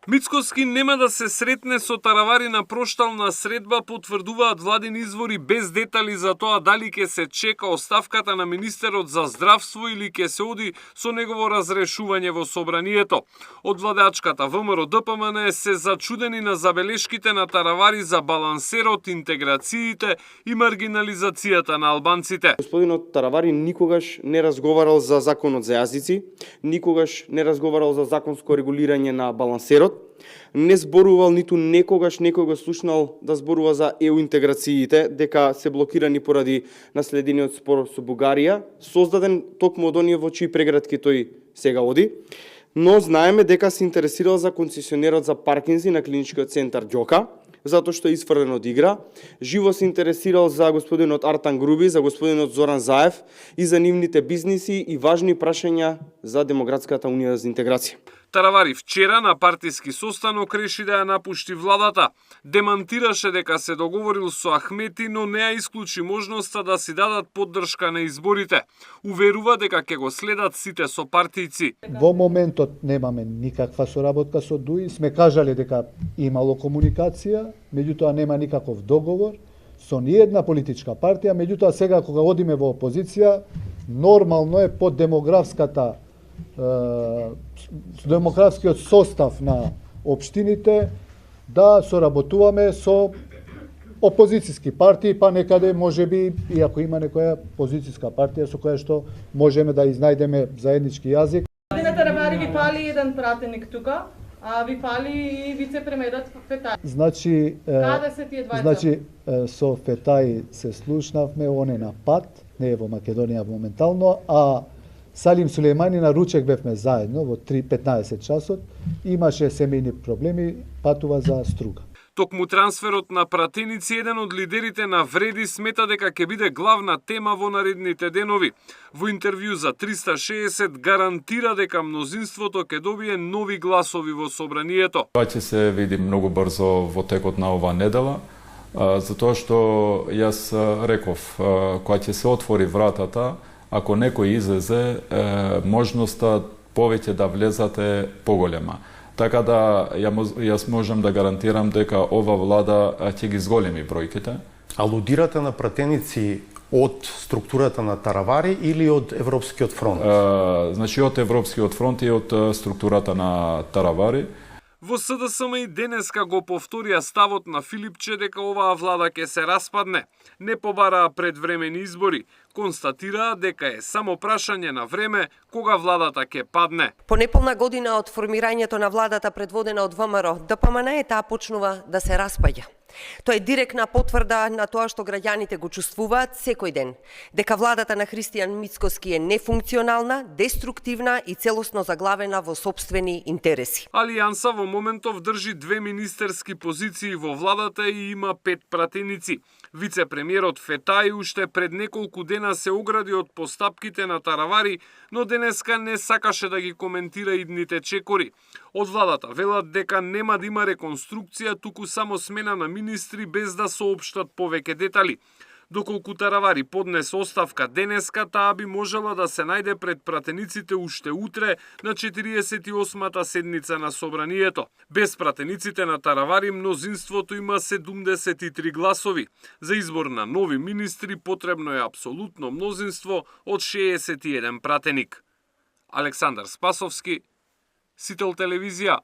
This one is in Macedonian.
Мицкоски нема да се сретне со Таравари на проштална средба, потврдуваат владини извори без детали за тоа дали ќе се чека оставката на министерот за здравство или ќе се оди со негово разрешување во собранието. Од владачката ВМРО ДПМН се зачудени на забелешките на Таравари за балансерот, интеграциите и маргинализацијата на албанците. Господинот Таравари никогаш не разговарал за законот за јазици, никогаш не разговарал за законско регулирање на балансерот, не зборувал ниту некогаш некој го слушнал да зборува за ЕУ интеграциите, дека се блокирани поради наследениот спор со Бугарија, создаден токму од оние во чии прегратки тој сега оди. Но знаеме дека се интересирал за концесионерот за паркинзи на клиничкиот центар Ѓока, затоа што е исфрлен од игра. Живо се интересирал за господинот Артан Груби, за господинот Зоран Заев и за нивните бизниси и важни прашања за Демократската унија за интеграција. Таравари вчера на партиски состанок реши да ја напушти владата. Демантираше дека се договорил со Ахмети, но не ја исклучи можноста да си дадат поддршка на изборите. Уверува дека ќе го следат сите сопартијци. Во моментот немаме никаква соработка со ДУИ. Сме кажале дека имало комуникација, меѓутоа нема никаков договор со ниедна политичка партија. Меѓутоа сега кога одиме во опозиција, нормално е под демографскиот состав на општините да соработуваме со опозицијски партии, па некаде можеби, иако има некоја позицијска партија со која што можеме да изнајдеме заеднички јазик. Господине Таравари, ви фали еден пратеник тука, а ви фали и вице-премиерот Фетај. Значи, со Фетај се слушнавме, он е на пат, не е во Македонија моментално, а Салим Сулејмани на ручек бевме заедно во 3:15 часот, имаше семејни проблеми, патува за Струга. Токму трансферот на пратеници, еден од лидерите на Вреди смета дека ќе биде главна тема во наредните денови. Во интервју за 360 гарантира дека мнозинството ќе добие нови гласови во собранието. Тоа ќе се види многу брзо во текот на оваа недела, затоа што јас реков, кога ќе се отвори вратата, ако некој излезе, можноста повеќе да влезате поголема. Така да јас можам да гарантирам дека ова влада ќе ги зголеми бројките. Алудирате на пратеници од структурата на Таравари или од Европскиот фронт? Значи од Европскиот фронт и од структурата на Таравари. Во СДСМ и денеска го повторија ставот на Филипче дека оваа влада ќе се распадне. Не побараа предвремени избори. Констатираа дека е само прашање на време кога владата ќе падне. По неполна година од формирањето на владата предводена од ВМРО, ДПМН таа почнува да се распаѓа. Тоа е директна потврда на тоа што граѓаните го чувствуваат секој ден, дека владата на Христијан Мицкоски е нефункционална, деструктивна и целосно заглавена во сопствени интереси. Алијанса во моментов држи 2 министерски позиции во владата и има 5 пратеници. Вице-премиерот Фетај уште пред неколку дена се огради од постапките на Таравари, но денеска не сакаше да ги коментира идните чекори. Од владата велат дека нема да има реконструкција, туку само смена на министри без да соопштат повеќе детали. Доколку Таравари поднесе оставка денеска, таа би можела да се најде пред пратениците уште утре на 48-та седница на собранието. Без пратениците на Таравари мнозинството има 73 гласови. За избор на нови министри потребно е апсолутно мнозинство од 61 пратеник. Александар Спасовски, Сител телевизија.